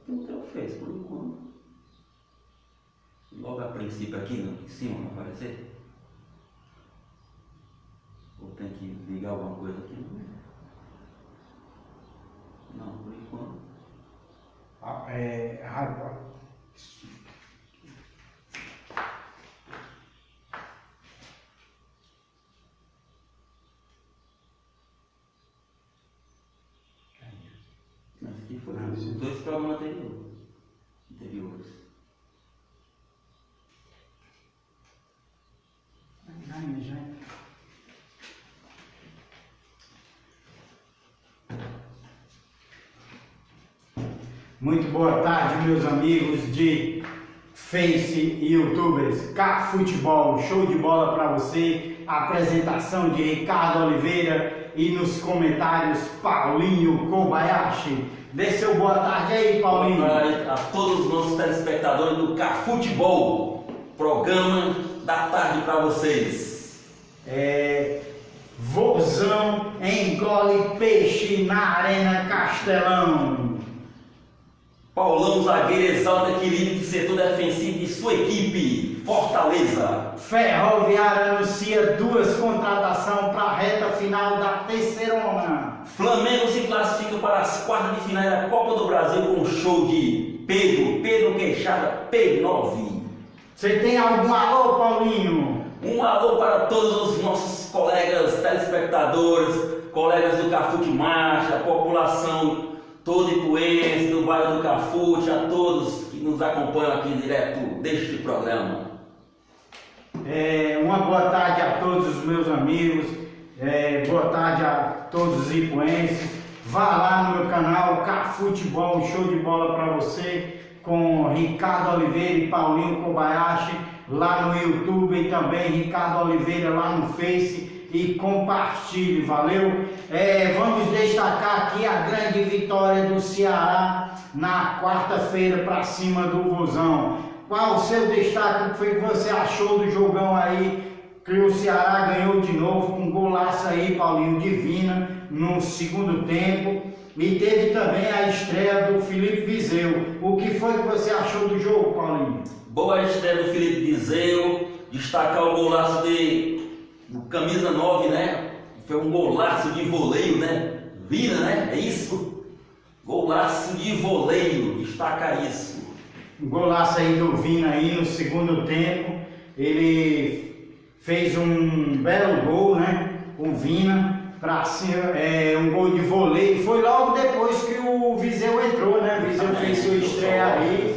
Tem o Teofez, por enquanto. Logo a princípio aqui, em cima, não aparecer? Ou tem que ligar alguma coisa aqui? Não, por enquanto. Aqui foi os dois programas anteriores. Muito boa tarde, meus amigos de Face e YouTubers. Cá Futebol, show de bola para você. Apresentação de Ricardo Oliveira e nos comentários Paulinho Kobayashi. Dê seu boa tarde aí, Paulinho. Boa tarde a todos os nossos telespectadores do Cá Futebol, programa da tarde para vocês. Vozão engole peixe na Arena Castelão. Paulão zagueiro exalta equilíbrio de setor defensivo de sua equipe, Fortaleza. Ferroviária anuncia 2 contratações para a reta final da terceirona. Flamengo se classifica para as quartas de final da Copa do Brasil com um show de Pedro Queixada, P9. Você tem algum alô, Paulinho? Um alô para todos os nossos colegas telespectadores, colegas do Cafute Marcha, a população toda ipuense, do bairro do Cafute, a todos que nos acompanham aqui direto deste programa. Uma boa tarde a todos os meus amigos, boa tarde a todos os ipuenses. Vá lá no meu canal, Cafutebol, um show de bola para você, com Ricardo Oliveira e Paulinho Kobayashi, lá no YouTube e também Ricardo Oliveira lá no Face. E compartilhe, valeu? Vamos destacar aqui a grande vitória do Ceará na quarta-feira para cima do Vozão. Qual o seu destaque? O que você achou do jogão aí? Que o Ceará ganhou de novo com um golaço aí, Paulinho, divina, no segundo tempo. E teve também a estreia do Felipe Viseu. O que foi que você achou do jogo, Paulinho? Boa estreia do Felipe Viseu, destacar o golaço do camisa 9, né? Foi um golaço de voleio, né? Vina, né? É isso? Golaço de voleio, destaca isso. Um golaço aí do Vina aí no segundo tempo. Ele fez um belo gol, né? O Vina, para um gol de voleio. Foi logo depois que o Viseu entrou, né? O Viseu fez sua estreia aí.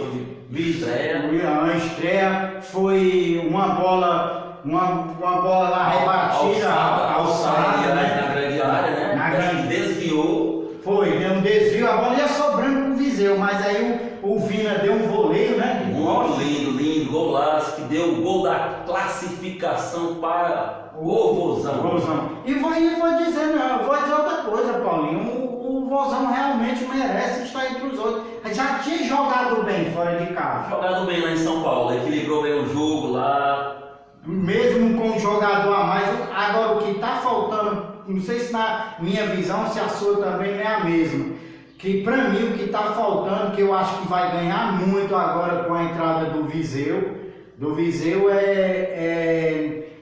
A estreia foi uma bola lá rebatida, alçada, né? Na grande área, né? Desviou. Foi, deu um desvio, a bola ia sobrando pro Viseu, mas aí o Vina deu um voleio, né? Muito lindo, golaço, que deu o gol da classificação para o Vozão. E vou dizer outra coisa, Paulinho. O Vozão realmente merece estar entre os outros. Já tinha jogado bem fora de casa. Jogado bem lá em São Paulo, equilibrou bem o jogo lá. Mesmo com um jogador a mais, agora o que está faltando, não sei se na minha visão, se a sua também é a mesma, que para mim o que está faltando, que eu acho que vai ganhar muito agora com a entrada do Viseu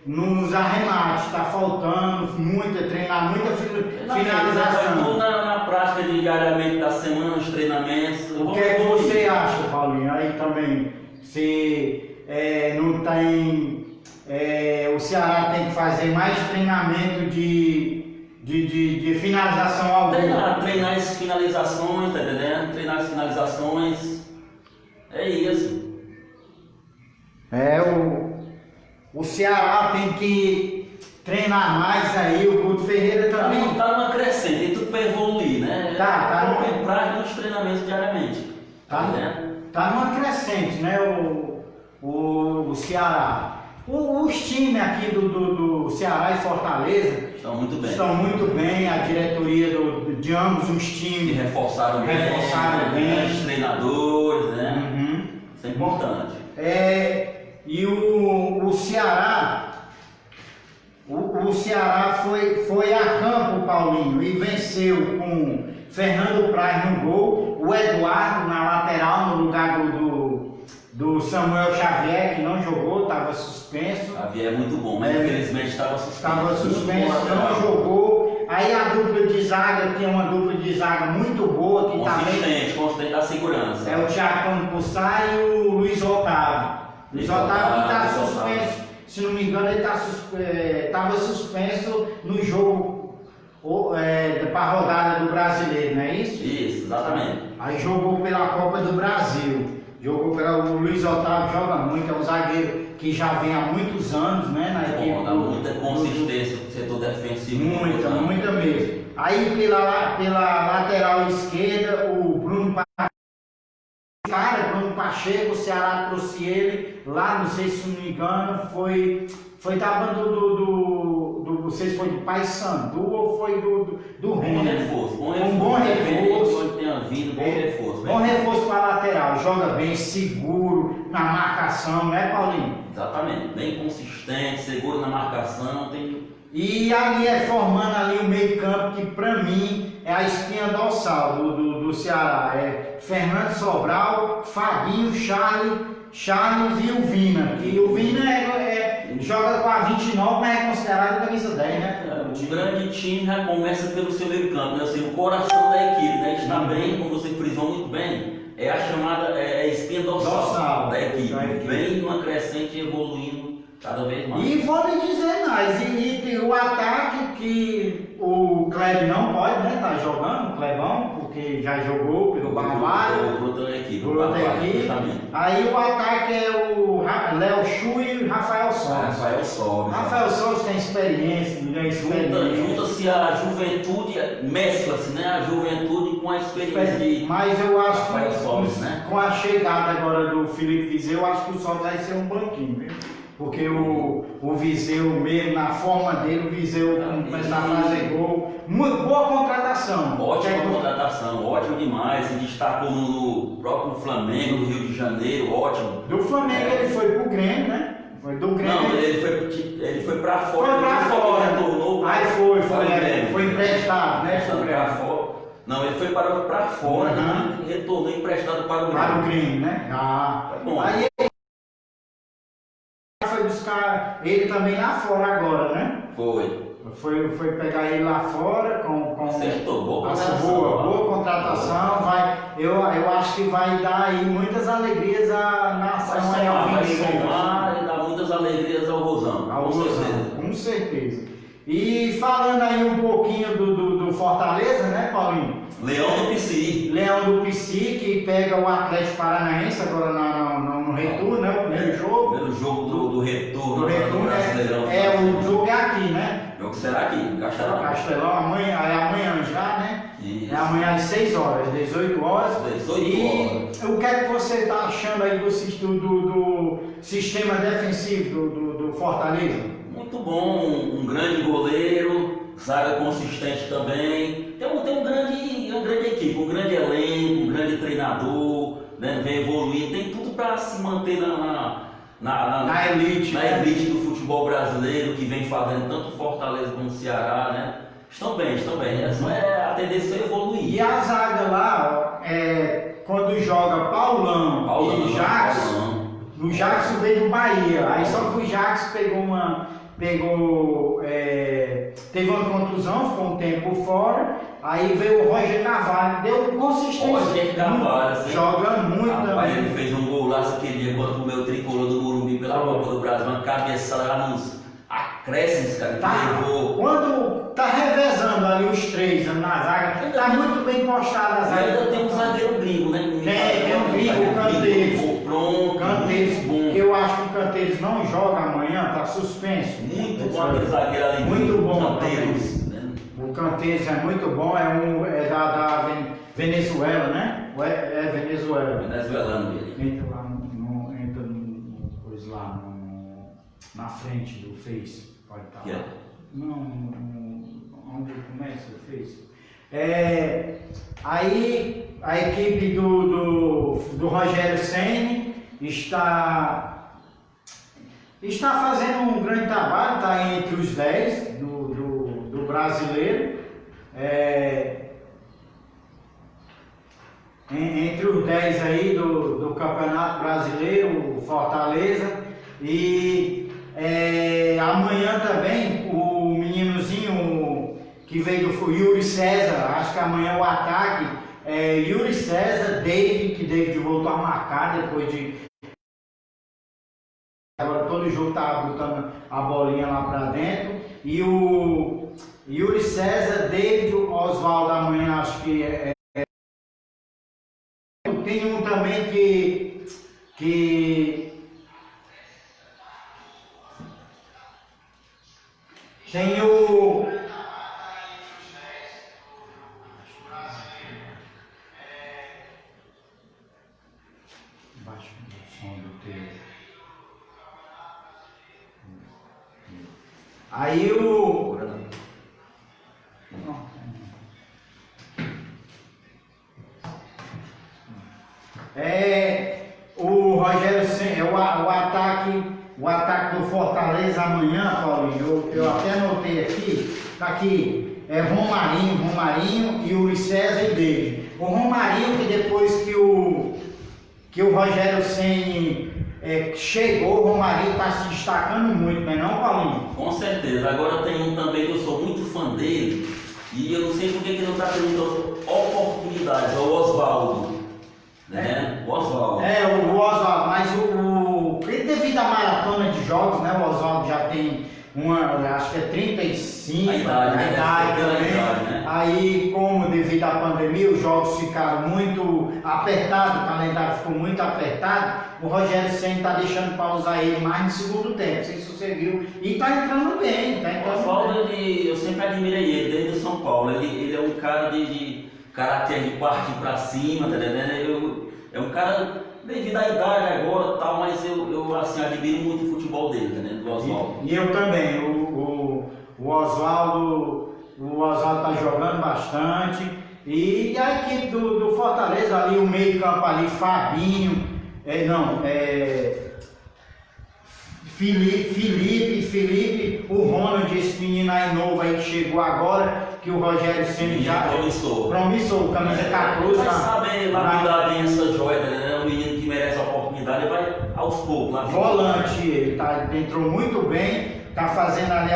nos arremates, está faltando muito, treinar muita finalização. Na prática diariamente da semana, os treinamentos. O que é que você acha, Paulinho? Aí também, se não tem... o Ceará tem que fazer mais treinamento de finalização ao gol. Treinar as finalizações, tá entendendo? Treinar as finalizações. É isso. O Ceará tem que treinar mais aí, o Guto Ferreira também. Tá numa crescente, tem tudo para evoluir, né? Tá prática nos treinamentos diariamente. Tá numa crescente, né? O Ceará. Os times aqui do Ceará e Fortaleza estão muito bem, a diretoria de ambos os times se reforçaram bem, os treinadores, né? Uhum. Isso é importante. E o Ceará, o Ceará foi a campo, Paulinho, e venceu com Fernando Praz no gol, o Eduardo na lateral, no lugar do Samuel Xavier, que não jogou, estava suspenso. Xavier é muito bom, mas infelizmente estava suspenso. Estava suspenso, não jogou. Aí a dupla de zaga, tinha uma dupla de zaga muito boa, que consistente da segurança. É o Thiago Pussá e o Luiz Otávio. Luiz Otávio que está suspenso, se não me engano, ele estava suspenso no jogo para a rodada do Brasileiro, não é isso? Isso, exatamente. Aí jogou pela Copa do Brasil. O Luiz Otávio joga muito, é um zagueiro que já vem há muitos anos, né, na equipe. Dá muita consistência no setor defensivo. Muita mesmo. Aí pela lateral esquerda, o Bruno Pacheco, o Ceará trouxe ele lá, não sei se não me engano, foi da banda não sei se foi do Paysandu ou foi do Remo. Um bom reforço. Bom reforço para a lateral, joga bem, seguro na marcação, não é, Paulinho? Exatamente, bem consistente, seguro na marcação, E ali formando ali o meio campo, que para mim é a espinha dorsal do Ceará. É Fernando Sobral, Fabinho, Charles e o Vina. E o Vina joga com a 29, mas é considerado camisa 10, né? Um grande time já começa pelo seu meio campo, né? Assim, o coração da equipe, né? Está bem, como você frisou muito bem, é a chamada espinha dorsal da equipe. Vem numa crescente evoluindo cada vez mais. E vou lhe dizer mais, e o ataque que o Kleber não pode, né? Tá jogando, o Clebão, porque já jogou pelo Barbalho. Outra equipe. Aí o ataque é o Léo Chu e o Rafael Soares. Rafael Soares tem experiência, Junta-se a juventude, mescla-se, né? A juventude com a experiência. Mas eu acho que né? Com a chegada agora do Felipe Viseu, eu acho que o Soares vai ser um banquinho, viu? Porque o Viseu mesmo, na forma dele, o Viseu começar a fazer gol. Muito boa contratação. Ótimo demais. Se destacou no próprio Flamengo, no Rio de Janeiro, ótimo. Do Flamengo ele foi pro Grêmio, né? Foi do Grêmio. Não, ele foi pra fora. Foi pra fora. Retornou. Aí foi emprestado, né? Não, ele foi pra fora, né? Retornou emprestado para o Grêmio. Para o Grêmio, né? Bom. Aí foi buscar ele também lá fora agora, né? Foi pegar ele lá fora com boa contratação. Eu acho que vai dar aí muitas alegrias à nação. Vai somar e dar muitas alegrias ao Rosão. Com certeza. E falando aí um pouquinho do Fortaleza, né, Paulinho? Leão do Pici, que pega o Atlético Paranaense agora no retorno, né? O primeiro jogo. Primeiro jogo do retorno. Do retorno, o jogo é aqui, né? O jogo será aqui, em Castelão, amanhã já, né? Isso. É amanhã às 6 horas, 18 horas. E o que é que você está achando aí do sistema defensivo do Fortaleza? Muito bom, um grande goleiro, zaga consistente também. Tem uma grande equipe, um grande elenco, um grande treinador, né? Vem evoluindo, tem tudo para se manter na elite do futebol brasileiro, que vem fazendo tanto Fortaleza como Ceará, né? Estão bem. A tendência é evoluir. E a zaga lá, quando joga Paulão e Jackson, o Jackson veio do Bahia, aí só que o Jackson teve uma contusão, ficou um tempo fora, aí veio o Roger Carvalho, deu consistência. Roger Carvalho, joga muito também. Ele fez um golaço aquele dia contra o meu tricolor do Morumbi pela Copa do Brasil, uma cabeçada lá nos acréscimos, cara, que levou. Quando tá revezando ali os três na zaga, tá muito bem postado a zaga. Ainda tem um zagueiro gringo, né? Tem um gringo, o Canteiros. Canteiros bom. Eu acho que o Canteiros não joga amanhã, tá suspenso. Muito bom aquele zagueiro ali. Muito bom. Canteiros. O Canteiros é muito bom, é da Venezuela, né? É Venezuela. Venezuelano ele. Entra lá na frente do Face, pode estar lá. Não, onde começa o Face. Aí a equipe do Rogério Ceni está fazendo um grande trabalho, está entre os 10 do brasileiro. entre os 10 aí do Campeonato Brasileiro, o Fortaleza. E amanhã também o meninozinho que veio do Yuri César, acho que amanhã o ataque é Yuri César, David, que David voltou a marcar depois de. Agora todo jogo tá botando a bolinha lá pra dentro. E o Yuri César, David, Oswaldo amanhã acho que tem um também que tem o baixo o som do teu. Aí o o Rogério Ceni, o ataque do Fortaleza amanhã, Paulinho, eu até anotei aqui, tá aqui, Romarinho e o Luiz César e David. O Romarinho, que depois que o Rogério Ceni chegou, o Romarinho está se destacando muito, não é não, Paulinho? Com certeza. Agora tem um também que eu sou muito fã dele e eu não sei por que ele não está tendo oportunidade, é o Oswaldo. Né? O Oswaldo. O Oswaldo, mas devido à maratona de jogos, né? O Oswaldo já tem acho que é 35, a idade também. Né? Aí, como devido à pandemia, os jogos ficaram muito apertados, o calendário ficou muito apertado, o Rogério Ceni está deixando para usar ele mais no segundo tempo, não sei se você viu, e está entrando bem, O Oswaldo, eu sempre admirei ele, desde o São Paulo, ele é um cara de caráter de partir para cima, tá entendendo? É um cara, devido à idade agora tal, mas eu assim, admiro muito o futebol dele, né? Do Oswaldo. E eu também, o Oswaldo está jogando bastante. E a equipe do Fortaleza ali, o meio campo ali, Fabinho, Felipe, o Ronald, esse menino aí novo aí que chegou agora, que o Rogério Ceni já promissor, camisa 14. Vai saber lapidar bem essa joia, né? Um menino que merece a oportunidade, ele vai aos poucos. Lá volante, ele entrou muito bem, tá fazendo ali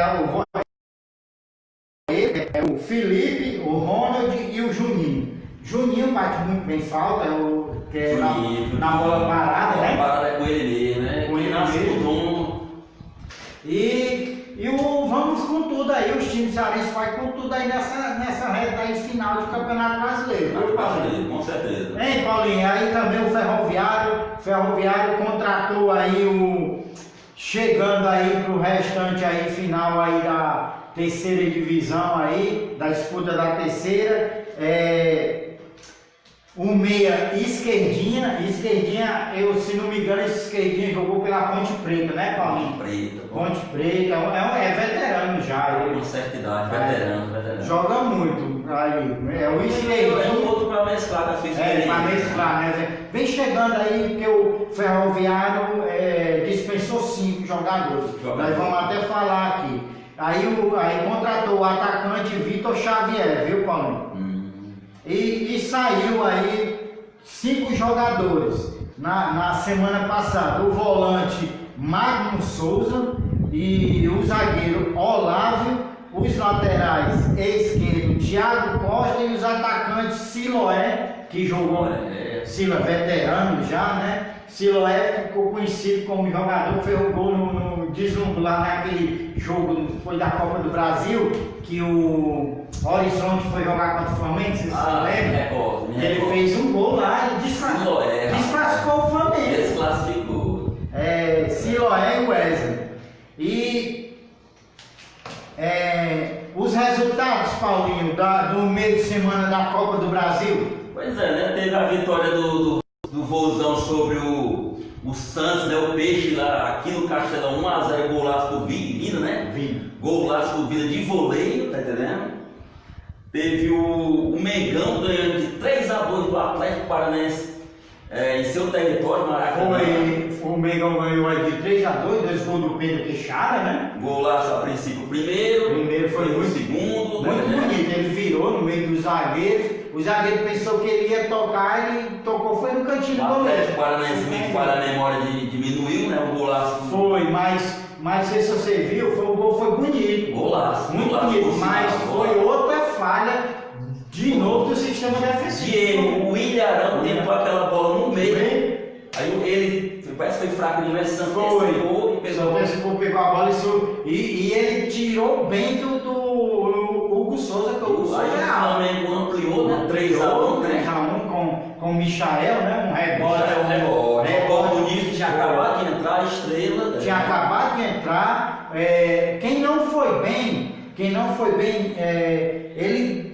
o Felipe, o Ronald e o Juninho. Juninho bate muito bem falta, na bola parada, né? A parada é com ele mesmo, né? Com ele mesmo. Vamos com tudo aí, os times cearenses vai com tudo aí nessa reta aí final de Campeonato Brasileiro. Com certeza. Hein, Paulinho? Aí também o Ferroviário contratou aí chegando aí pro restante aí final aí da terceira divisão aí, da disputa da terceira, o meia Esquerdinha, eu se não me engano, esse Esquerdinha jogou pela Ponte Preta, né, Paulinho? Ponte Preta, é veterano já. Com certa idade, veterano. Joga muito aí, o Esquerdinha. É um outro para mesclar da sua experiência. Para mesclar, né? Vem chegando aí, porque o Ferroviário dispensou 5 jogadores. Nós vamos até falar aqui. Aí contratou o atacante Vitor Xavier, viu, Paulinho? E saiu aí 5 jogadores na semana passada. O volante Magno Souza e o zagueiro Olávio, os laterais esquerdo Thiago Costa e os atacantes Siloé, que jogou, Siloé veterano já, né? Siloé ficou conhecido como jogador, fez um gol no deslumbre lá naquele jogo, foi da Copa do Brasil, que o Horizonte foi jogar contra o Flamengo, você se lembra? Ele fez um gol lá e desclassificou o Flamengo. Desclassificou. Siloé e Wesley. E os resultados, Paulinho, do meio de semana da Copa do Brasil? Pois é, né? Teve a vitória do Vozão sobre o Santos, né? O Peixe lá aqui no Castelão, 1x0, golaço do Vina, né? Golaço do Vina de voleio, tá entendendo? Teve o Mengão ganhando de 3x2 do Atlético Paranaense em seu território, Maracanã. O Mengão ganhou de 3x2, 2 gols do Pedro Queixada, né? Golaço a princípio o primeiro foi o segundo. Muito bonito, ele virou. tirou no meio dos zagueiros. O zagueiro pensou que ele ia tocar, ele tocou, foi no cantinho do O goleiro. Atlético Paranaense, me falha a memória, diminuiu, né? O golaço. Foi, mas não sei se você viu, o gol foi bonito. Golaço. Muito golaço, bonito, golaço, mas golaço. foi outra falha de novo do sistema defensivo. Diego, o William Arão tentou aquela bola no meio. Aí ele parece que foi fraco demais, se antecipou e pegou. Pegou a bola e ele tirou bem do Hugo Souza, que o Hugo Souza Aí é o alto. Flamengo ampliou, né? 3x1, né? 3x1 com o Michael, né? Um rebote. Rebote bonito, tinha acabado de entrar, a estrela. Tinha acabado de entrar. Quem não foi bem, ele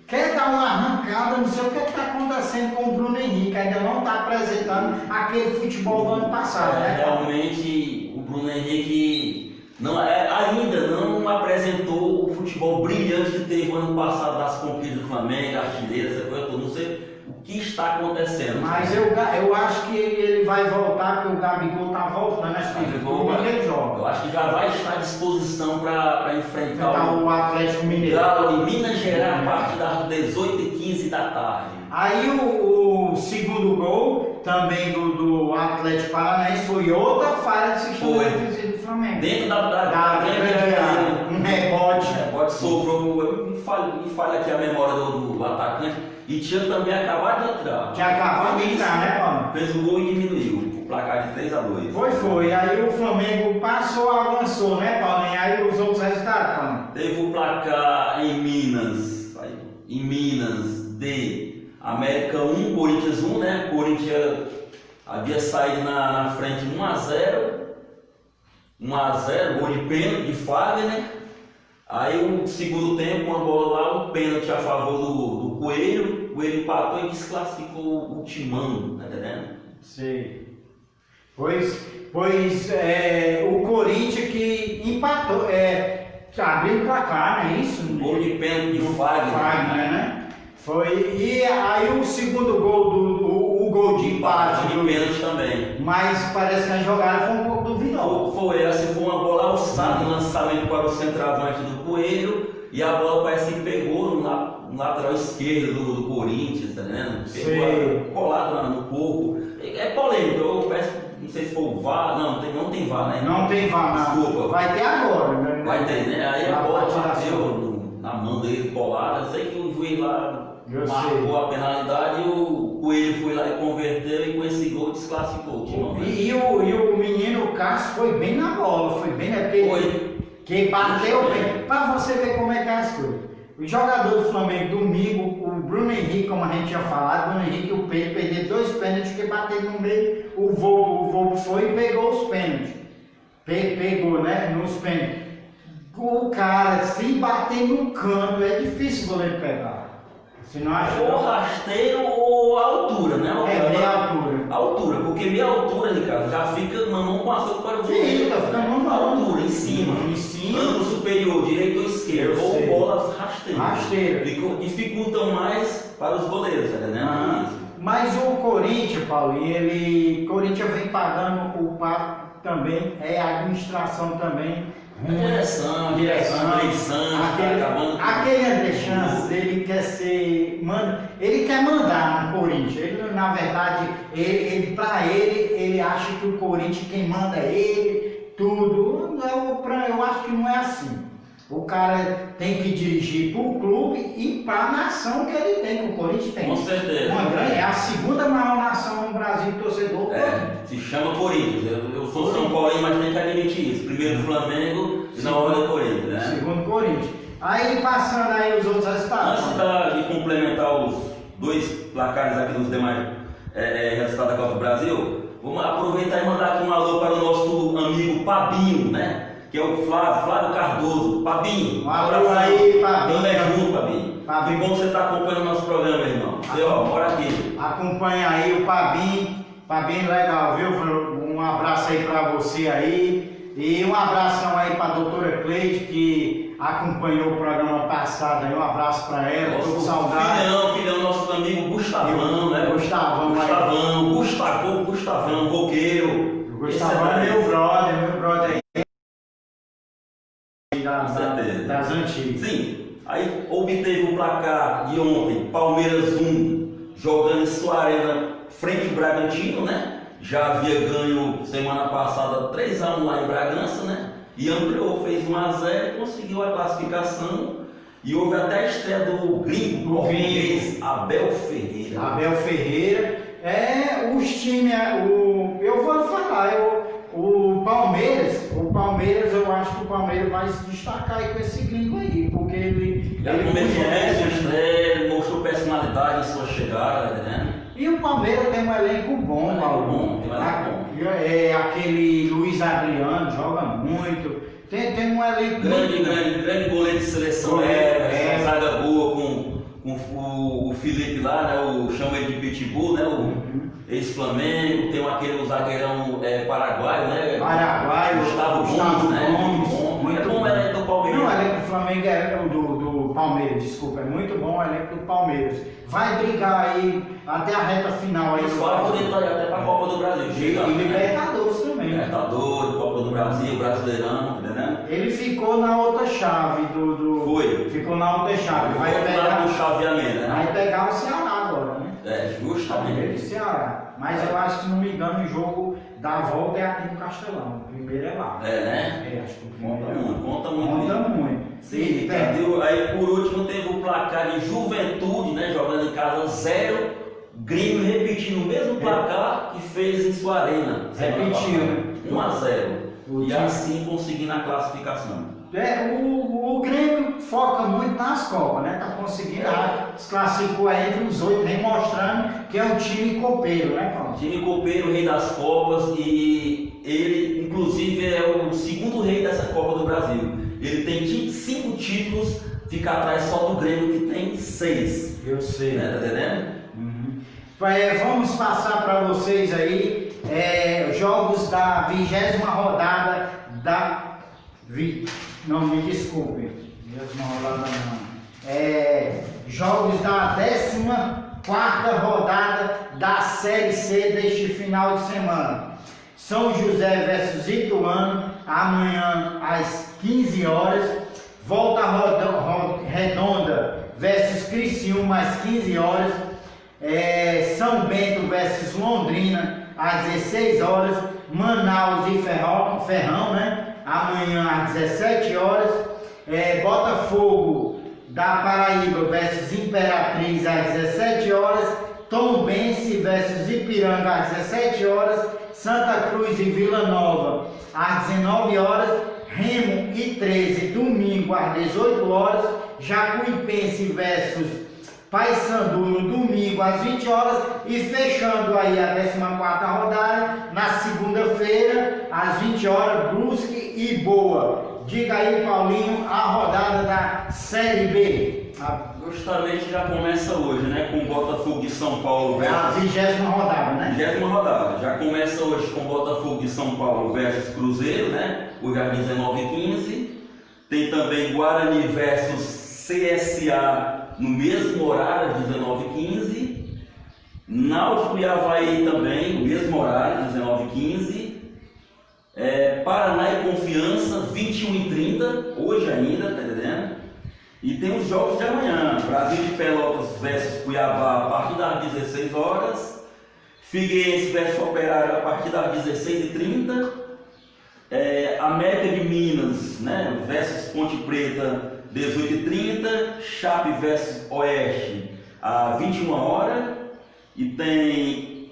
quer dar uma arrancada, não sei o que está acontecendo com o Bruno Henrique, ainda não está apresentando aquele futebol do ano passado, né? Realmente o Bruno Henrique ainda não apresentou o futebol brilhante que teve o ano passado das conquistas do Flamengo, artilheiro, essa coisa toda. Não sei o que está acontecendo. Mas eu acho que ele vai voltar, porque o Gabigol está voltando, acho que ele joga. Eu acho que já vai estar à disposição para enfrentar o Atlético Mineiro. Galo de Minas Gerais a partir das 18h15 da tarde. Aí o segundo gol também do Atlético Paranaense foi outra falha do sistema defensivo do Flamengo. Dentro da grande área. Um rebote. Rebote sobrou. Me falha aqui a memória do atacante. E tinha também acabado de entrar. Tinha acabado de entrar, né, Paulo? Fez o gol e diminuiu. O placar de 3x2. Foi. Aí o Flamengo passou, avançou, né, Paulo? E aí os outros resultados, Paulo? Teve o placar em Minas. De América 1, Corinthians 1, né? Corinthians havia saído na frente 1x0. 1x0, gol de pênalti de Fagner, né? Aí o segundo tempo, uma bola lá, um pênalti a favor do Coelho. O Coelho empatou e desclassificou o Timão, tá entendendo? Sei. Pois o Corinthians que empatou, abriu o placar, não é isso? Gol de pênalti de Fagner, né? Foi, e aí o segundo gol, o gol de empate. De pênalti também. Mas parece que a jogada foi um pouco duvidosa. Essa foi uma bola alçada, um lançamento para o centroavante do Coelho, e a bola parece que pegou no lateral esquerdo do Corinthians, tá vendo? Pegou colado no corpo. É polêmico, eu peço, não sei se foi o VAR, não tem VAR, né? Não tem VAR, não. Desculpa. Vai ter agora, né? Vai ter, né? Aí a bola bateu na mão dele colada, eu sei que o juiz lá marcou a penalidade e o Coelho foi lá e converteu, e com esse gol desclassificou o time. E o menino Cássio foi bem na bola, foi bem naquele que bateu bem. Para você ver como é que é as coisas. O jogador do Flamengo domingo, o Bruno Henrique, como a gente tinha falado, o Bruno Henrique e o Pedro perderam 2 pênaltis que bateram no meio, o Volpe foi e pegou os pênaltis. Pegou, né? Nos pênaltis. O cara, se bater no canto, é difícil o goleiro pegar. Você não acha? Ou rasteiro ou altura, né? Meia altura. Altura, porque meia altura, Ricardo, já fica na mão passando para o goleiro. Fica ficando na altura, em cima. Ângulo superior, direito ou esquerdo. Ou bolas rasteiras. Dificultam mais para os goleiros, tá entendendo? Mas o Corinthians, Paulo, Corinthians vem pagando o pato também, a administração também. Direção, André Santos, aquele André Santos, ele quer mandar no Corinthians. Ele, na verdade, ele acha que o Corinthians quem manda é ele, tudo. Eu acho que não é assim. O cara tem que dirigir para o clube e para a nação que ele tem, que o Corinthians tem. Com certeza. É a segunda maior nação no Brasil, torcedor. Se chama Corinthians. Eu sou São Paulo, mas tem que admitir isso. Primeiro Flamengo e na hora Corinthians, né? Segundo Corinthians. Aí passando aí os outros resultados. Antes de complementar os 2 placares aqui dos demais resultados da Copa do Brasil, vamos aproveitar e mandar aqui um alô para o nosso amigo Pabinho, né? Que é o Flávio Cardoso. Pabinho, um abraço aí, Pabinho. Tamo junto, Pabinho. Que bom que você está acompanhando o nosso programa, irmão. Você, bora aqui. Acompanha aí o Pabinho. Pabinho, legal, viu? Um abraço aí para você aí. E um abração aí para a doutora Cleide, que acompanhou o programa passado aí. Um abraço para ela, tô com saudade. Filhão, nosso amigo Gustavão, né? Gustavão, roqueiro. Gustavão é meu brother aí. Das antigas. Sim. Aí obteve o placar de ontem, Palmeiras 1, jogando em sua arena frente ao Bragantino, né? Já havia ganho semana passada 3-1 lá em Bragança, né? E ampliou, fez 1-0, conseguiu a classificação. E houve até a estreia do gringo português, Abel Ferreira. Abel Ferreira. Os times, eu vou falar, o Palmeiras, eu acho que o Palmeiras vai se destacar aí com esse gringo aí, porque ele começou bem sua estreia, mostrou personalidade em sua chegada, né? E o Palmeiras tem um elenco bom, Paulo. Aquele Luiz Adriano joga muito. Tem um elenco grande goleiro de seleção, zaga boa com o Felipe lá, né? Chama ele de Pitbull, né? O ex-Flamengo, tem aquele zagueirão paraguaio, né? Gustavo Gomes, né? Muito bom o elenco do Palmeiras. Não, o elenco do Flamengo do Palmeiras, desculpa, é muito bom o elenco do Palmeiras. Vai brigar aí até a reta final aí. Os favoritos até para a Copa do Brasil. E Libertadores também. Libertadores, Copa do Brasil, Brasileirão, entendeu? Ele ficou na outra chave Foi. Ficou na outra chave. Vai pegar no chaveamento, né? Vai pegar o Ceará agora, né? Justamente. O Ceará. Mas eu acho que, se não me engano, o jogo da volta é aqui no Castelão. O primeiro é lá. Né? Acho que o primeiro conta Conta muito. Sim, entendeu? Aí por último teve o placar de Juventude, né? Jogando em casa 0. Grêmio repetindo o mesmo placar que fez em sua arena. Repetiu, né? 1-0. E assim conseguindo a classificação. O Grêmio foca muito nas Copas, né? Tá conseguindo, se classificou aí entre os 8, nem mostrando que é um time copeiro, né, Paulo? Time copeiro, rei das Copas, e ele, inclusive, é o segundo rei dessa Copa do Brasil. Ele tem 5 títulos, fica atrás só do Grêmio, que tem 6. Eu sei. Né? Tá entendendo? Vamos passar para vocês aí jogos da 20ª rodada não, me desculpe, 20ª rodada não. Jogos da 14ª rodada da Série C deste final de semana. São José versus Ituano, amanhã às 15 horas. Volta Redonda versus Criciúma às 15 horas. São Bento versus Londrina às 16 horas. Manaus e Ferrão, né? Amanhã às 17 horas. Botafogo da Paraíba versus Imperatriz às 17 horas. Tombense versus Ipiranga às 17 horas. Santa Cruz e Vila Nova às 19 horas. Remo e 13, domingo às 18 horas. Jacuipense versus Paysandu no domingo às 20 horas. E fechando aí a 14ª rodada, na segunda-feira, às 20 horas, Brusque e Boa. Diga aí, Paulinho, a rodada da Série B. Justamente já começa hoje, né? Com o Botafogo de São Paulo versus... A 20ª rodada, né? 20ª rodada. Já começa hoje com o Botafogo de São Paulo versus Cruzeiro, né? Hoje às 19h15. Tem também Guarani versus CSA no mesmo horário, às 19h15. Náutico e Avaí também, no mesmo horário, às 19h15. Paraná e Confiança, 21h30, hoje ainda, tá entendendo? E tem os jogos de amanhã: Brasil de Pelotas versus Cuiabá a partir das 16 horas. Figueirense versus Operário a partir das 16h30. América de Minas, né, versus Ponte Preta, 18h30. Chape versus Oeste a 21 horas. E tem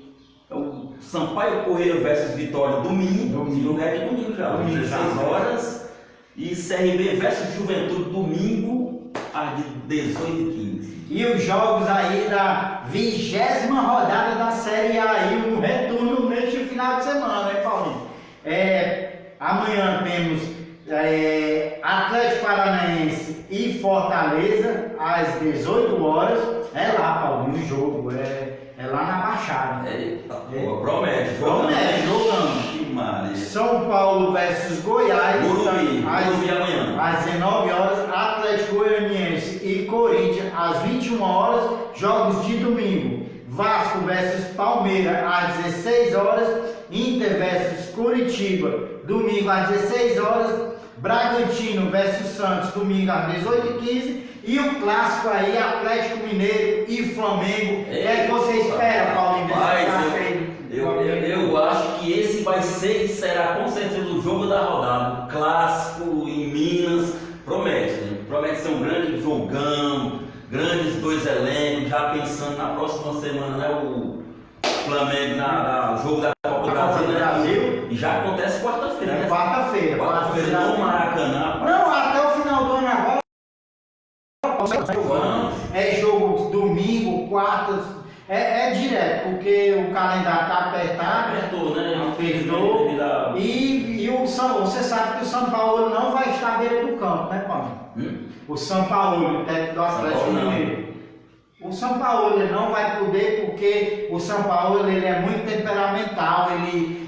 o Sampaio Corrêa versus Vitória domingo. Domingo é de domingo já, às 16 horas. E CRB versus Juventude domingo às 18h15. E os jogos aí da 20ª rodada da Série A aí, um retorno neste final de semana, hein, Paulinho? Amanhã temos Atlético Paranaense e Fortaleza às 18 horas. É lá, Paulinho, o jogo, é lá na Baixada. Promete, jogando. Que maravilha. São Paulo versus Goiás, Morumbi amanhã. Às 19 horas, Atlético Goianiense e Corinthians às 21 horas, jogos de domingo. Vasco versus Palmeiras às 16 horas, Inter versus Curitiba, domingo às 16 horas, Bragantino versus Santos, domingo às 18h15, E o clássico aí, Atlético Mineiro e Flamengo. O que é que você espera, Paulinho, desse clássico aí? Eu acho que esse vai ser e será com certeza o jogo da rodada. Clássico em Minas, promete, né? Promete ser um grande jogão, grandes dois elencos, já pensando na próxima semana, né? O Flamengo no jogo da Copa do Brasil, né? E já acontece quarta-feira, né? Quarta-feira. Quarta-feira no Maracanã. Não, até o final do ano agora. É jogo domingo, quartas. É direto, porque o calendário está apertado. Apertou, né? Apertou. E você sabe que o São Paulo não vai estar à beira do campo, né, Paulo? O São Paulo, o técnico do Atlético Mineiro. O São Paulo ele não vai poder, porque o São Paulo ele é muito temperamental,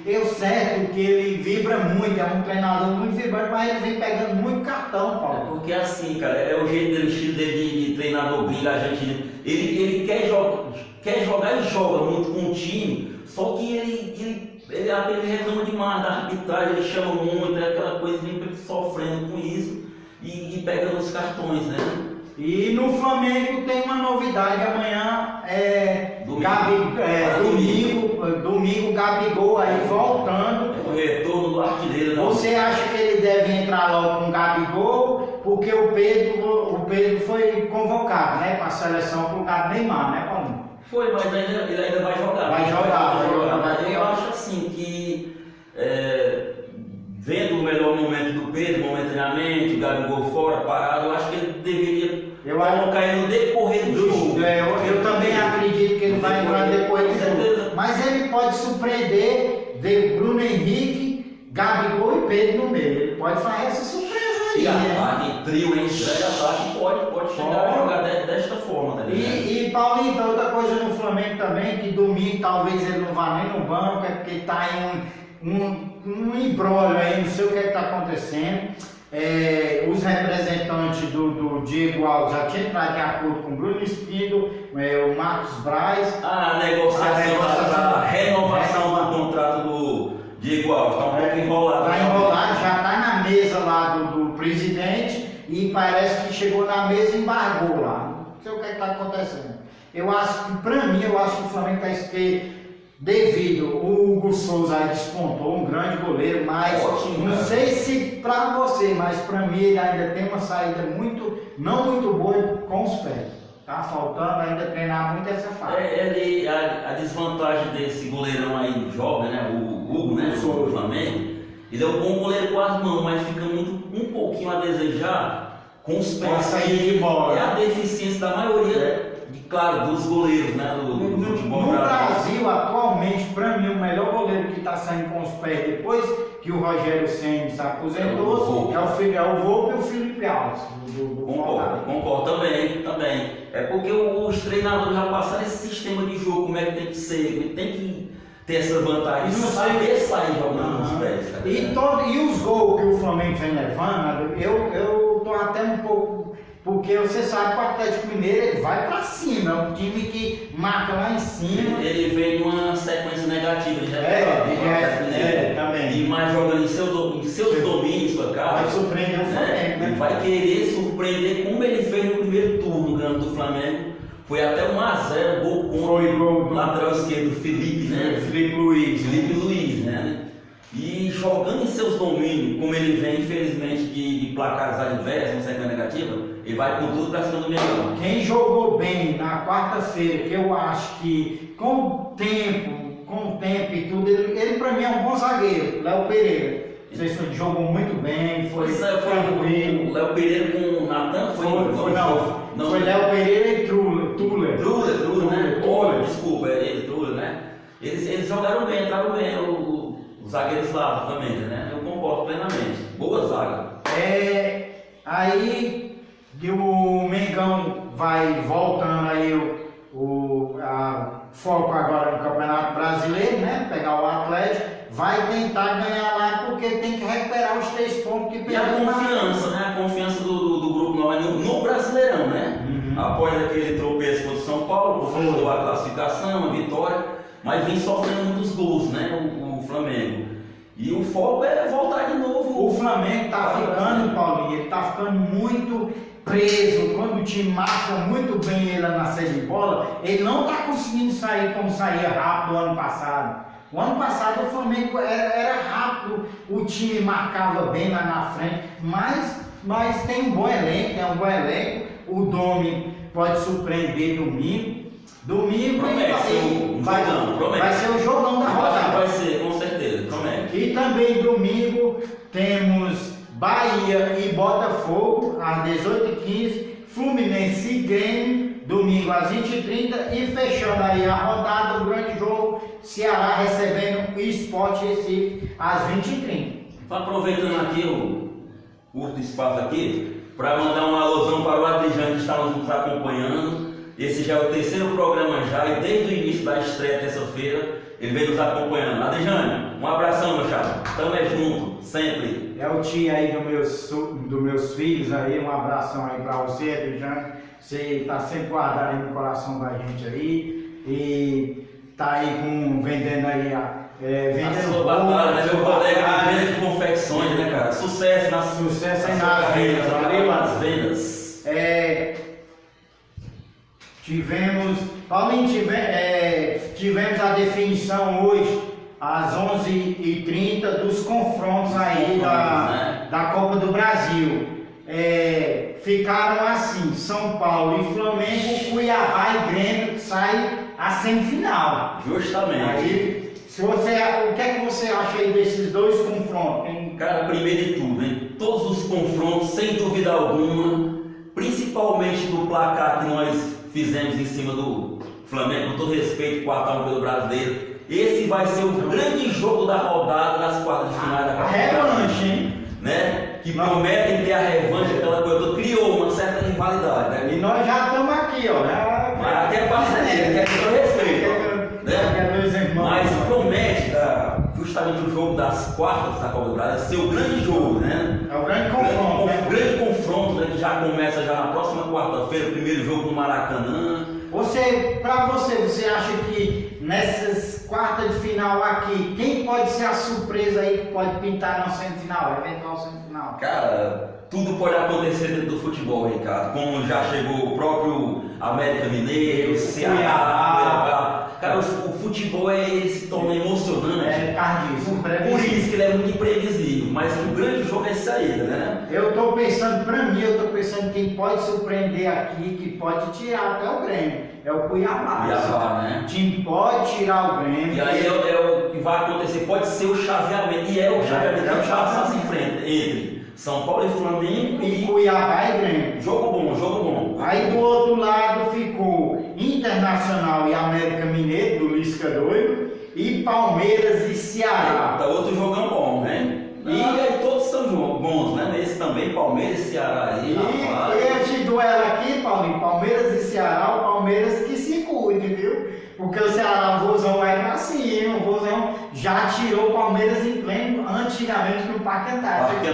eu certo que ele vibra muito, é um treinador muito vibrante, mas ele vem pegando muito cartão, Paulo. Porque assim, cara, é o jeito dele, o estilo dele de treinador gringo argentino. Ele quer jogar e joga muito com o time, só que ele reclama demais da arbitragem, ele chama muito, é aquela coisa, vem sofrendo com isso e pegando os cartões, né? E no Flamengo tem uma novidade amanhã, domingo, Gabigol aí voltando. É o retorno do artilheiro. Você acha que ele deve entrar logo com o Gabigol? Porque o Pedro foi convocado, né, para a seleção pro lugar do Neymar, né, Paulo? Foi, mas ele ainda vai jogar. Vai jogar. Eu acho assim que vendo o melhor momento do Pedro, momentaneamente, o Gabigol fora, parado, eu acho que ele deveria colocar ele no decorrer do jogo. Eu também acredito que ele vai entrar no decorrer do jogo. Mas ele pode surpreender de Bruno Henrique, Gabigol e Pedro no meio. Ele pode fazer essa surpresa aí. E ataque, trio, grande ataque, pode chegar a jogar desta forma, tá ligado? E Paulinho, então, outra coisa no Flamengo também, que domingo talvez ele não vá nem no banco, é porque está em um embrólio aí, não sei o que está acontecendo. Os representantes do Diego Alves já tinham entrado em acordo com o Bruno Espindo, o Marcos Braz. A negociação da renovação do contrato do Diego Alves está um pouco enrolado. Está enrolado, já está na mesa lá do presidente e parece que chegou na mesa e embargou lá. Não sei o que está acontecendo. Eu acho que, para mim, o Flamengo está devido, o Hugo Souza aí despontou, um grande goleiro, mas ótimo, não cara. sei se para você, mas para mim ele ainda tem uma saída não muito boa com os pés. Tá faltando ainda treinar muito essa fase. A desvantagem desse goleirão aí jovem, né, o Hugo, né, do Flamengo, ele é um bom goleiro com as mãos, mas fica um pouquinho a desejar com os pés. Com a saída de bola. É a deficiência da maioria. Claro, dos goleiros, né, do futebol no Brasil, atualmente, para mim, o melhor goleiro que está saindo com os pés depois que o Rogério Ceni se aposentou é o Volpi e o Felipe Alves. Concordo também. É porque os treinadores já passaram esse sistema de jogo, como é que tem que ser, ele tem que ter essa vantagem, não saber sair jogando com os pés. Cara. E os gols que o Flamengo vem levando, eu tô até um pouco. Porque você sabe que o Atlético Mineiro ele vai pra cima, é um time que marca lá em cima. Ele vem numa sequência negativa, ele já também. E mais jogando em seus domínios, sua casa. Vai surpreender o Flamengo, né? Ele vai querer surpreender como ele fez no primeiro turno, ganhando do Flamengo. Foi até 1-0, gol contra o lateral esquerdo, Felipe, né? Felipe Luiz, né? E jogando em seus domínios, como ele vem, infelizmente, de placares adversos, uma sequência negativa, ele vai com tudo para cima do Mengão. Quem jogou bem na quarta-feira, que eu acho que com o tempo e tudo, ele para mim é um bom zagueiro, Léo Pereira. Não sei se ele jogou muito bem, foi o Léo Pereira com o Natan? Foi Léo Pereira e Tuller, né? Desculpa, Tuller, né? Eles jogaram bem, entraram bem, os zagueiros lá também, né? Eu concordo plenamente. Boa zaga. Aí que o Mengão vai voltando aí foco agora no Campeonato Brasileiro, né? Pegar o Atlético, vai tentar ganhar lá porque tem que recuperar os 3 pontos que perdeu. E a confiança, né? A confiança do grupo no Brasileirão, né? Após aquele tropeço contra o São Paulo, conseguiu a classificação, a vitória, mas vem sofrendo muitos gols, né? O Flamengo. E o foco é voltar de novo. O Flamengo tá ficando, Paulinho, ele tá ficando muito preso, quando o time marca muito bem ele na série de bola, ele não está conseguindo sair como saía rápido o ano passado. O ano passado o Flamengo era rápido, o time marcava bem lá na frente, mas tem um bom elenco, o Domi pode surpreender domingo. Domingo vai ser o jogão da rodada. Vai ser, com certeza, promete. E também domingo temos Bahia e Botafogo às 18h15, Fluminense e Grêmio, domingo às 20h30 e fechando aí a rodada, o grande jogo, Ceará recebendo o Sport Recife às 20h30. Aproveitando aqui o curto espaço aqui, para mandar um alusão para o Adriano que está nos acompanhando. Esse já é o terceiro programa já e desde o início da estreia, terça-feira, ele vem nos acompanhando. Adriano, um abração, meu chapa. Tamo junto, sempre. É o tio aí dos meus filhos aí, um abração aí para você, Adriano. Você está sempre guardado aí no coração da gente aí e tá aí vendendo aí vendendo sua batalha, né? Meu colega de venda de confecções, né, cara? Sucesso aí nas vendas, valeu nas vendas. Paulinho, tivemos a definição hoje às 11h30 dos confrontos aí da Copa do Brasil. Ficaram assim, São Paulo e Flamengo, Cuiabá e Grêmio sai a semifinal. Justamente. Aí, o que é que você acha aí desses dois confrontos? Cara, primeiro de tudo, hein? Todos os confrontos, sem dúvida alguma, principalmente do placar que nós fizemos em cima do Flamengo, com todo respeito, 4x1 pelo Brasileiro, esse vai ser o grande jogo da rodada das quartas de final da Copa. Revanche, hein? Né? Que prometem ter a revanche, aquela coisa, criou uma certa rivalidade, né? E nós já estamos aqui, ó. Mas aqui é parceria, aqui é todo respeito, né? Mas promete justamente o jogo das quartas da Copa do Brasil ser o grande jogo, né? É o grande confronto, né? O grande confronto, né? Que já começa já na próxima quarta-feira, o primeiro jogo no Maracanã. Você acha que nessas quartas de final aqui, quem pode ser a surpresa aí que pode pintar na semifinal, eventual semifinal? Cara, tudo pode acontecer dentro do futebol, Ricardo. Como já chegou o próprio América Mineiro, Ceará, cara, o futebol ele se torna emocionante. Por isso que ele é muito imprevisível, mas o grande jogo é esse aí, né? Eu tô pensando quem pode surpreender aqui, que pode tirar até o Grêmio. É o Cuiabá, né? O time pode tirar o Grêmio. E aí é o que vai acontecer, pode ser o chaveamento, e é o chaveamento que passa em frente entre São Paulo e Flamengo e Cuiabá e Grêmio. Jogo bom. Aí do outro lado ficou Internacional e América Mineiro, do Lisca doido, e Palmeiras e Ceará. Tá outro jogão bom, né? E aí todos são bons, né? Esse também, Palmeiras e Ceará aí. E esse duelo aqui, Paulinho, Palmeiras e Ceará, o Palmeiras que se cuide, viu? Porque o Ceará, o Vozão vai pra cima, o Vozão já tirou o Palmeiras em pleno, antigamente no Parque Antártico.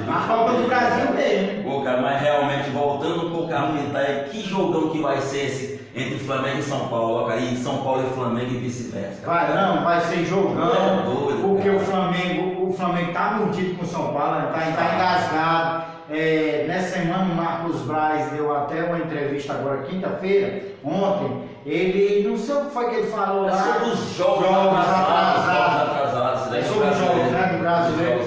Na Copa do Brasil mesmo. Pô, cara, mas realmente, voltando um pouco a comentar, que jogão que vai ser esse entre Flamengo e São Paulo, aí São Paulo e Flamengo e vice-versa. Vai ser jogão, porque o Flamengo tá mordido com o São Paulo, tá engasgado. Nessa semana o Marcos Braz deu até uma entrevista agora, quinta-feira, ontem, ele, não sei o que foi que ele falou lá. Sobre os jogos atrasados. Sobre os jogos, né, do Brasileiro.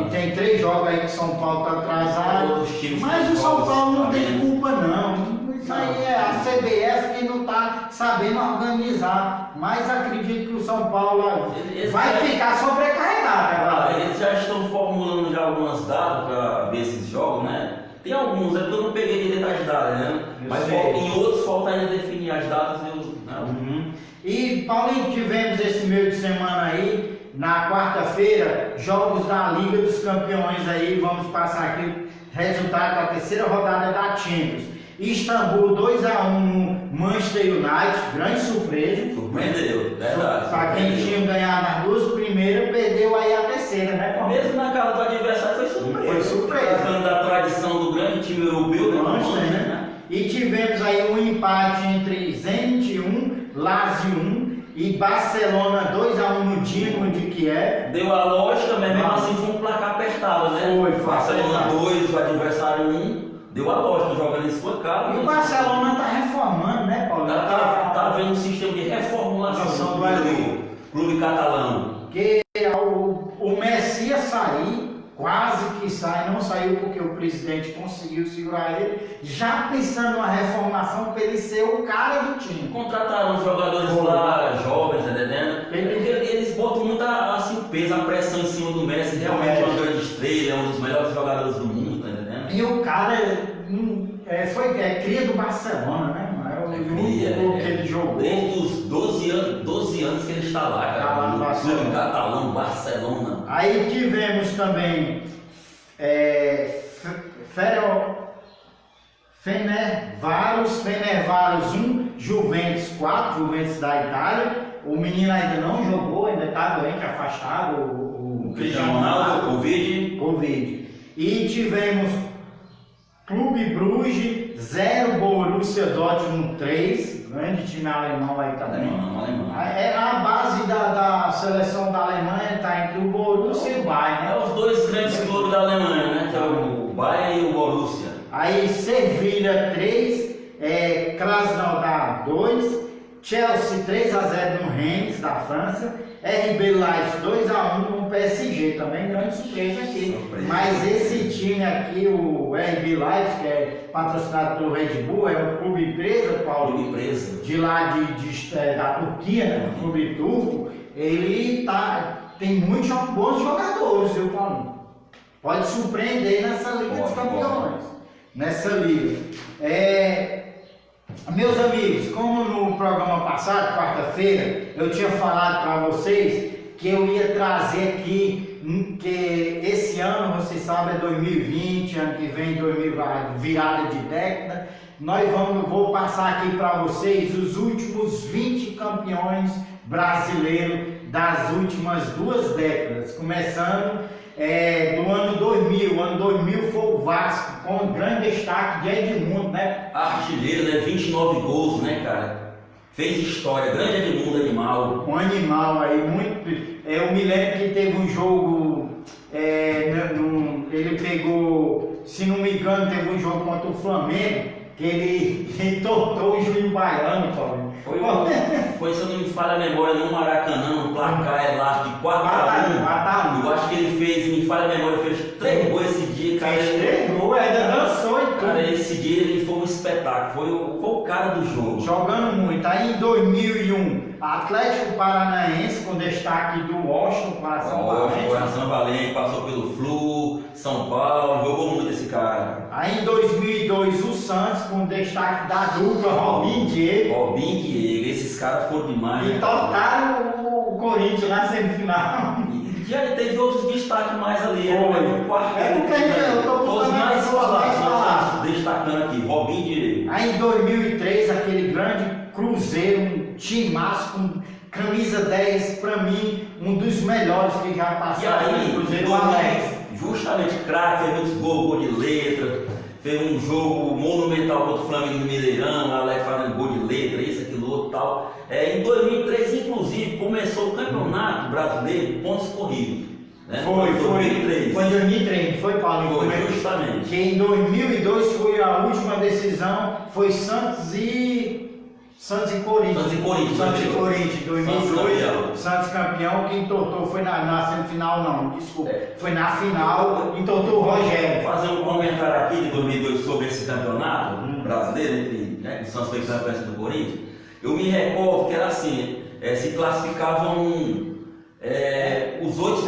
E tem 3 jogos aí que São Paulo tá atrasado. Mas o São Paulo não tem culpa não. Isso aí é a CBF que não está sabendo organizar. Mas acredito que o São Paulo vai ficar sobrecarregado. Eles já estão formulando já algumas datas para ver esses jogos, né? Tem alguns, eu não peguei direito as datas, né? Mas em outros falta ainda definir as datas. E Paulinho, tivemos esse meio de semana aí, na quarta-feira, jogos da Liga dos Campeões aí. Vamos passar aqui o resultado da terceira rodada da Champions. Istambul 2x1 no Manchester United, grande surpresa. Surpreendeu, verdade. Para quem tinha ganhado as 2 primeiras, perdeu aí a terceira, né? Mesmo na casa do adversário foi surpresa. Foi surpresa. Tratando da tradição do grande time europeu, Manchester, né? E tivemos aí um empate entre Zenit 1, Lazio 1 e Barcelona 2x1 no Dinamo de Kiev. Deu a lógica, mas mesmo assim foi um placar apertado, né? Foi Barcelona apertado. 2, o adversário 1. deu a lógica, jogando em sua cara. E o Barcelona está reformando, né, Paulo? Tá vendo um sistema de reformulação do clube catalão. Porque o Messi ia sair, quase que sai, não saiu porque o presidente conseguiu segurar ele, já pensando numa reformação para ele ser o cara do time. Contrataram os jogadores lá, jovens, tá entendendo? Eles botam muito assim, o peso, a pressão em cima do Messi, realmente é uma grande estrela, é um dos melhores jogadores do mundo, tá entendendo? E o cara foi cria do Barcelona, né? O único que ele jogou. Desde os 12 anos que ele está lá, cara. Tá lá no Barcelona. Clube catalão, Barcelona. Aí tivemos também Fenervaros 1, Juventus 4, Juventus da Itália. O menino ainda não jogou, ainda está doente, afastado, o Cristiano Ronaldo, Covid. E tivemos Clube Bruges 0, Borussia Dortmund 3, grande time alemão aí também. Alemão. A base da seleção da Alemanha está entre o Borussia e o Bayern, né? É os dois grandes clubes da Alemanha, né? Que é o Bayern e o Borussia. Aí Sevilha 3, Krasnodar 2, Chelsea 3-0 no Rennes da França, RB Leipzig 2-1 no PSG, também grande surpresa aqui. Mas esse time aqui, o RB Leipzig, que é patrocinado pelo Red Bull, é um clube empresa, Paulo, de lá da Turquia, né? Um clube turco, ele tem muitos bons jogadores, viu, Paulo? Pode surpreender nessa Liga dos Campeões. Nessa liga. Meus amigos, como no programa passado, quarta-feira, eu tinha falado para vocês que eu ia trazer aqui, que esse ano, vocês sabem, é 2020, ano que vem, virada de década, vou passar aqui para vocês os últimos 20 campeões brasileiros das últimas 2 décadas, começando do ano 2000. O ano 2000 foi o Vasco, com um grande destaque de Edmundo, né? Artilheiro, né? 29 gols, né, cara? Fez história, grande Edmundo, animal. Um animal aí, muito. Eu me lembro que teve um jogo, ele pegou, se não me engano, teve um jogo contra o Flamengo, que ele tortou o Juninho Baiano, Paulo. Foi, se eu não me falha a memória, no Maracanã, um placar elástico de 4-1. Eu acho que ele fez, me falha a memória, fez 3 gols esse dia, cara. Fez 3 gols, ainda dançou e tudo. Cara, esse dia ele foi um espetáculo, foi o cara do jogo. Jogando muito. Aí em 2001, Atlético Paranaense, com destaque do Washington para São Valente. São Valente, passou pelo Flu, São Paulo, jogou muito esse cara. Aí em 2002, o Santos, com destaque da dupla Robinho e Diego, esses caras foram demais. E tortaram o Corinthians na semifinal. E aí teve outros destaques mais ali. Foi. O quarto. É porque eu tô todos mais falados. Destacando aqui, Robinho e Diego. Aí em 2003, aquele grande Cruzeiro, um timaço com camisa 10, pra mim, um dos melhores que já passaram. E aí, Cruzeiro, Alex. Justamente craque, fez muitos gols, gol de letra, fez um jogo monumental contra o Flamengo no Mineirão, Alex fazendo gol de letra, isso, aquilo, outro tal. Em 2003, inclusive, começou o Campeonato Brasileiro pontos corridos. Né? Foi em 2003, foi, Paulo? Foi, justamente. Que em 2002 foi a última decisão, foi Santos e Corinthians. Santos e Corinthians, 2002, Santos campeão, quem tortou foi na semifinal, não, desculpa. Foi na final, quem tortou o Rogério. Vou fazer um comentário aqui de 2002 sobre esse campeonato brasileiro, né, que o Santos foi campeão do Corinthians. Eu me recordo que era assim, se classificavam os 8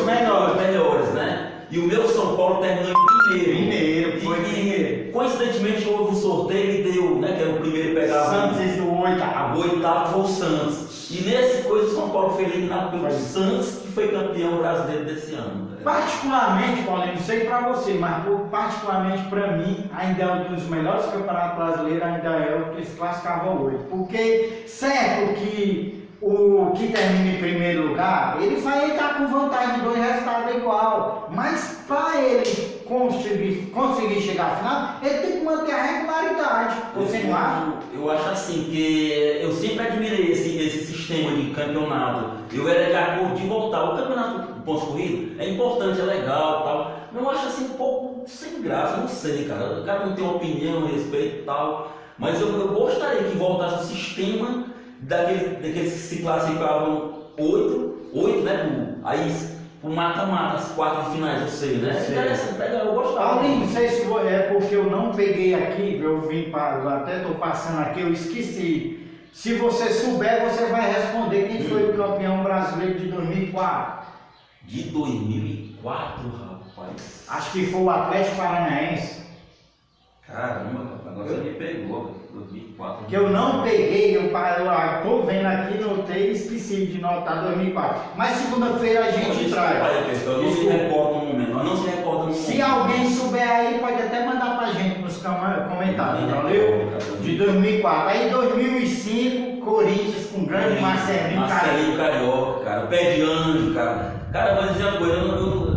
melhores, né? E o meu São Paulo terminou em primeiro. Primeiro. Coincidentemente houve um sorteio e deu, né? Que era o primeiro pegava. Santos o oitavo. O oitavo foi o Santos. E nesse coisa o São Paulo foi eliminado pelo Santos, que foi campeão brasileiro desse ano. Particularmente, Paulinho, não sei pra você, mas particularmente pra mim, ainda é um dos melhores campeonatos brasileiros, ainda é o que se classificava hoje. Porque certo que o que termina em primeiro lugar, ele vai estar com vantagem de 2 resultados igual. Mas para ele conseguir chegar à final, ele tem que manter a regularidade. Você não acha? Eu acho assim, que eu sempre admirei esse sistema de campeonato, eu era de acordo de voltar. O campeonato de pontos corridos é importante, é legal, tal. Mas eu acho assim um pouco sem graça, não sei, cara. O cara não tem opinião a respeito e tal. Mas eu gostaria que voltasse o sistema daqueles que se classificavam 8, né? Aí o mata-mata, as quartas finais, eu sei, né? Sei. Interessante, legal, eu gostava. Paulinho, não sei se é porque eu não peguei aqui, eu até estou passando aqui, eu esqueci. Se você souber, você vai responder quem foi o campeão brasileiro de 2004. De 2004, rapaz. Acho que foi o Atlético Paranaense. Caramba, agora você me pegou, 2004. Que eu não peguei, eu estou vendo aqui, notei e esqueci de notar 2004. Mas segunda-feira a gente traz. Eu não se recordo no momento, eu não se recordo no momento. Se alguém souber aí, pode até mandar pra gente nos comentários, valeu? De 2004. Aí 2005, Corinthians com grande Marcelinho Carioca, cara, pé de anjo, cara. Cara, mas dizer uma coisa, eu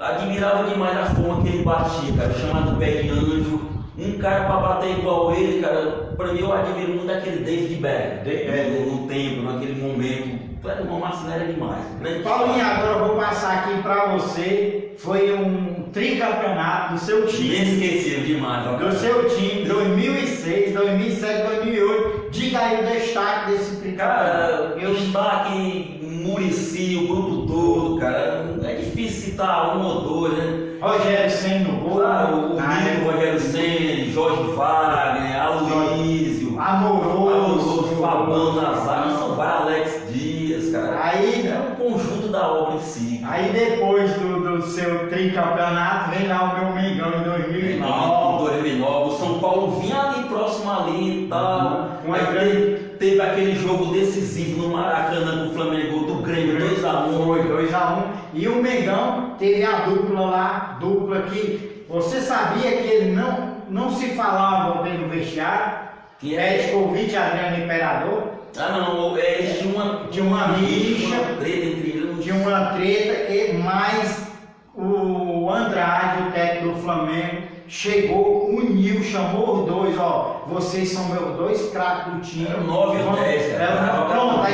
admirava demais a forma que ele batia, cara, chamado pé de anjo. Um cara pra bater igual ele, cara, pra mim eu admiro muito aquele David Beckham, no tempo, naquele momento. O Marcinelli era demais. Paulinho, agora eu vou passar aqui pra você. Foi um tricampeonato do seu time. Inesquecível demais, ó, do seu time, 2006, 2007, 2008. Diga aí o destaque desse tricampeonato. Cara, eu destaque Muricy, o grupo todo, cara. É difícil citar um ou dois, né? Rogério Ceni no gol. O Rogério Ceni, Jorge Wagner, Aloysio, Amoroso, Fabão Nazário, são vários, Alex Dias, cara. Aí, é um conjunto da obra em si. Aí depois do seu tricampeonato, vem lá o meu Mengão em 2009. 2009, o São Paulo vinha ali próximo ali e tal. Teve aquele jogo decisivo no Maracanã com o Flamengo do Grêmio 2x1. Foi 2x1. E o Mengão teve a dupla lá, dupla que você sabia que ele não se falava bem no vestiário. Que é Petkovic e Adriano Imperador. Ah não, eles tinha uma rixa, uma treta entre eles. Tinha uma treta, mas o Andrade, o técnico do Flamengo, chegou, uniu, chamou os dois, ó, vocês são meus dois craques do time. Era 9 ou 10, cara. Pronto, aí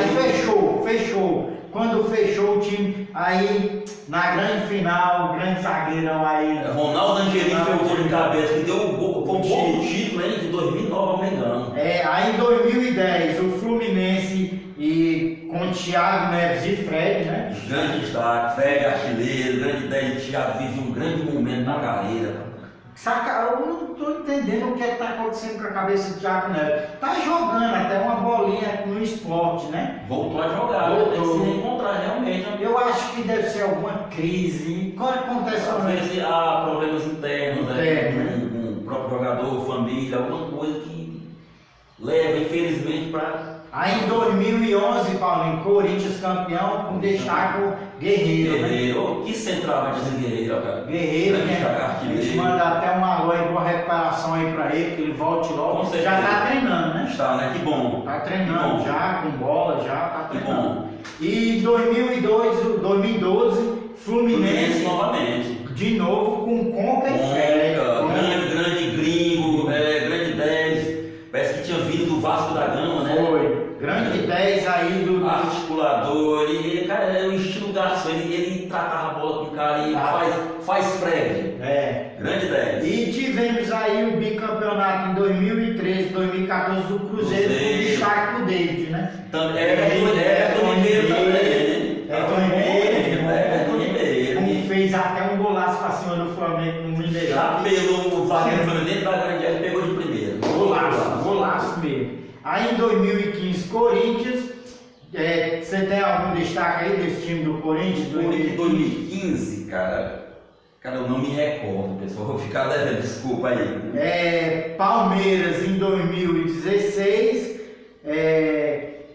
fechou. Quando fechou o time, aí na grande final, o grande zagueirão aí. Ronaldo Angelino foi o gol de cabeça que deu o gol do título, hein, de 2009 ao Mengão. Aí em 2010, o Fluminense e com o Thiago Neves e Fred, né? Grande destaque, Fred artilheiro, grande ideia de Thiago, vive um grande momento na carreira. Saca, eu não estou entendendo o que está acontecendo com a cabeça do Thiago Neves. Tá jogando até uma bolinha no esporte, né? Voltou a jogar, tem que se reencontrar realmente. Eu acho que deve ser alguma crise. Qual acontece às vezes há problemas internos, né? Com o próprio jogador, família, alguma coisa que leva, infelizmente, para. Aí em 2011, Paulinho, Corinthians campeão, com destaque o Guerreiro. Guerreiro, que centrava esse Guerreiro, cara. Guerreiro, né? A gente manda até um alô aí, boa recuperação aí pra ele, que ele volte logo. Você já tá treinando, né? Está, né? Que bom. Tá treinando já, com bola, já tá treinando. Que bom. E 2012, Fluminense novamente. De novo com Conca e Fé. Grande gringo, grande 10. Parece que tinha vindo do Vasco da Gama, né? Foi. Grande 10 aí do. Articulador, cara, é o estilo garçom, ele tratava a bola com o cara e faz Fred. Grande 10. E tivemos aí o bicampeonato em 2013, 2014 do Cruzeiro com destaque do David, né? Também é Tony Meiro também. É Tony Meiro. Fez até um golaço pra cima do Flamengo no Mineirão. Já pegou o zagueiro dentro da grande área e pegou de primeira. Golaço mesmo. Aí em 2015, Corinthians, você tem algum destaque aí desse time do Corinthians? 2015, cara, eu não me recordo, pessoal, vou ficar devendo, desculpa aí. Palmeiras em 2016,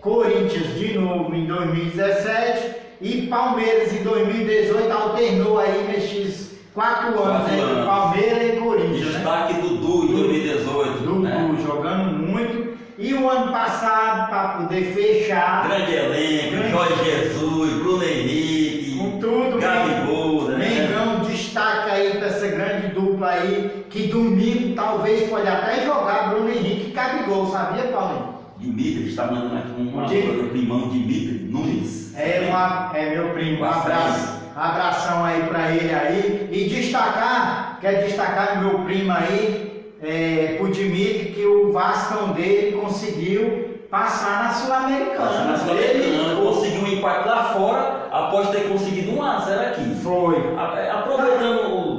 Corinthians de novo em 2017 e Palmeiras em 2018 alternou aí nesses 4 anos entre Palmeiras e Corinthians. Destaque do Dudu em 2018. Dudu jogando muito. E o ano passado, para poder fechar. Grande elenco, Jorge Jesus, Bruno Henrique, com tudo, Gabigol, né? Mengão destaca aí para essa grande dupla aí, que domingo talvez pode até jogar Bruno Henrique e Gabigol. gol, sabia, Paulinho? Dimitri, está mandando aqui um Dimitri. primão Dimitri Nunes. É meu primo, um abração aí pra ele aí. E quero destacar o meu primo aí, pro Dimitri, que o Vascão dele conseguiu passar na Sul-Americana. Na Sul-Americana, conseguiu um empate lá fora, após ter conseguido 1 a 0 aqui. Foi. Aproveitando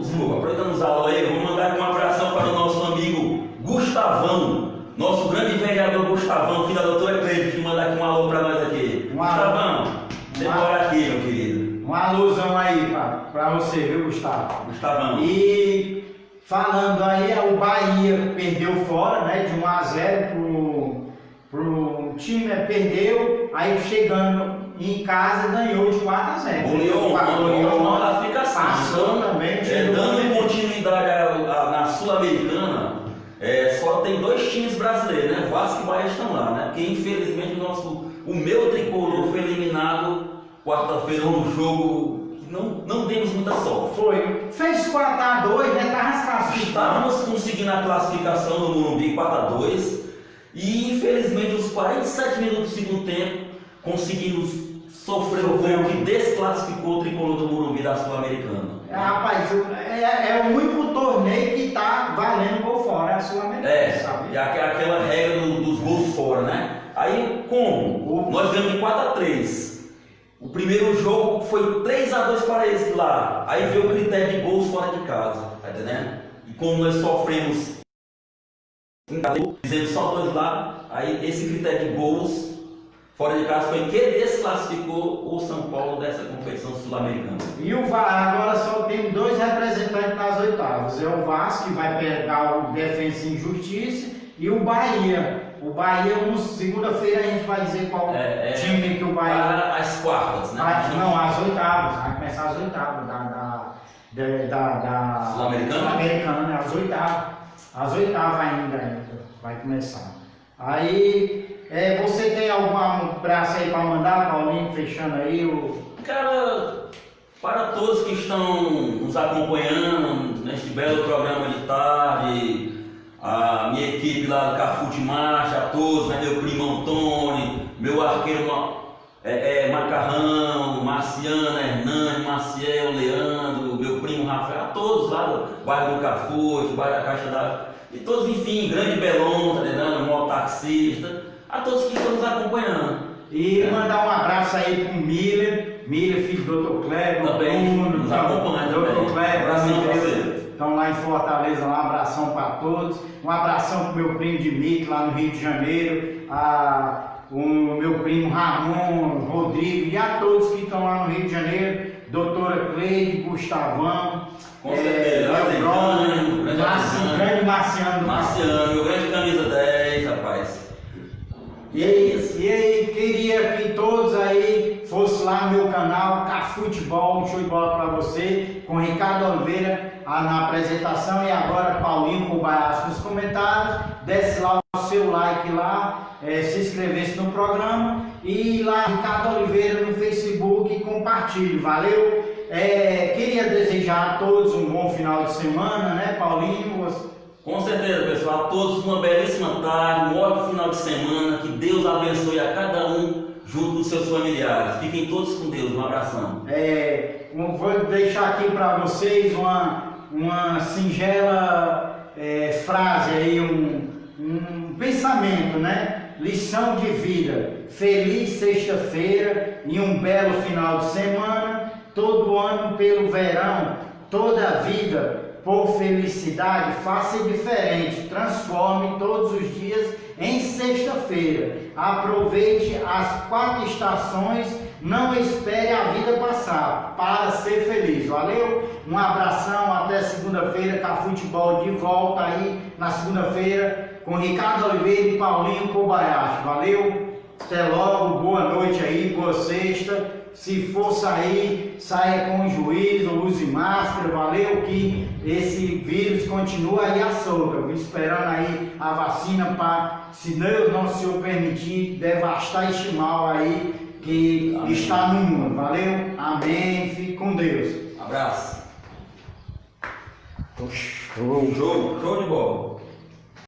os alô aí, vou mandar um abração para o nosso amigo Gustavão. Nosso grande vereador Gustavão, filho da doutora Cleide, que manda aqui um alô para nós aqui. Gustavão, você mora aqui, meu querido. Um alôzão aí pra você, viu, Gustavo? Gustavão. E falando aí, o Bahia perdeu fora, né, de 1 a 0 pro time, perdeu, aí chegando em casa ganhou de 4 a 0. Goleou uma classificação. Passou também. Dando continuidade na Sul-Americana. Só tem 2 times brasileiros, né? Vasco e Bahia estão lá, né? Porque infelizmente o meu tricolor foi eliminado quarta-feira no jogo que não demos muita sorte. Foi. Fez 4 a 2, né? Estávamos conseguindo a classificação no Morumbi 4 a 2 e infelizmente os 47 minutos do segundo tempo conseguimos sofrer o gol que desclassificou o tricolor do Morumbi da Sul-Americana. Rapaz, é o único torneio que tá valendo gol fora, é a Sul-Americana, sabe? E aquela regra dos gols fora, né? Aí como? Nós ganhamos de 4 a 3. O primeiro jogo foi 3 a 2 para eles lá. Aí veio o critério de gols fora de casa, tá entendendo? E como nós sofremos em casa, fizemos só 2 lá, aí esse critério de gols fora de casa foi que desclassificou o São Paulo dessa competição sul-americana. E agora só tem 2 representantes nas oitavas. É o Vasco, que vai pegar o Defensa e Justiça, e o Bahia. O Bahia, segunda-feira a gente vai dizer qual time que o Bahia... Para as quartas, né? Não, as oitavas. Vai começar as oitavas da Sul-Americana, né? As oitavas ainda vai começar. Aí... você tem algum abraço aí para mandar, Paulinho, fechando aí Cara, para todos que estão nos acompanhando neste belo programa de tarde, a minha equipe lá do Cafute Marcha, a todos, né, meu primo Antônio, meu arqueiro Macarrão, Marciana, Hernani, Maciel, Leandro, meu primo Rafael, a todos lá do bairro do Cafute, bairro da Caixa d'Água, e todos, enfim, Grande Belon, tá entendendo? Mototaxista, a todos que estão nos acompanhando. E mandar um abraço aí pro Miller, filho do Dr. Kleber, também, Bruno, nos acompanhando também. Dr. Kleber, Abração pra você. Estão lá em Fortaleza, um abração para todos. Um abração pro meu primo Dimitri, lá no Rio de Janeiro, o meu primo Ramon, Rodrigo e a todos que estão lá no Rio de Janeiro, doutora Cleide, Gustavão, com certeza, grande Marciano. Marciano, meu grande camisa 10, rapaz. E aí, queria que todos aí fossem lá no meu canal Cafutebol, um show de bola para você, com Ricardo Oliveira na apresentação e agora Paulinho Kobayashi nos comentários. Desce lá o seu like lá, se inscrevesse no programa e lá Ricardo Oliveira no Facebook e compartilhe, valeu? Queria desejar a todos um bom final de semana, né, Paulinho? Com certeza, pessoal, a todos uma belíssima tarde, um ótimo final de semana, que Deus abençoe a cada um junto dos seus familiares. Fiquem todos com Deus, um abração. Vou deixar aqui para vocês uma singela frase aí, um pensamento, né? Lição de vida. Feliz sexta-feira e um belo final de semana, todo ano pelo verão, toda a vida por felicidade, faça diferente, transforme todos os dias em sexta-feira. Aproveite as 4 estações, não espere a vida passar para ser feliz. Valeu? Um abração, até segunda-feira, Cafutebol de volta aí na segunda-feira com Ricardo Oliveira e Paulinho Kobayashi. Valeu? Até logo, boa noite aí, boa sexta. Se for sair, saia com juízo, use máscara, valeu? Que esse vírus continua aí à solta, esperando aí a vacina para, se Deus Nosso Senhor permitir, devastar este mal aí que está no mundo, valeu? Amém, fique com Deus. Abraço. Show de bola.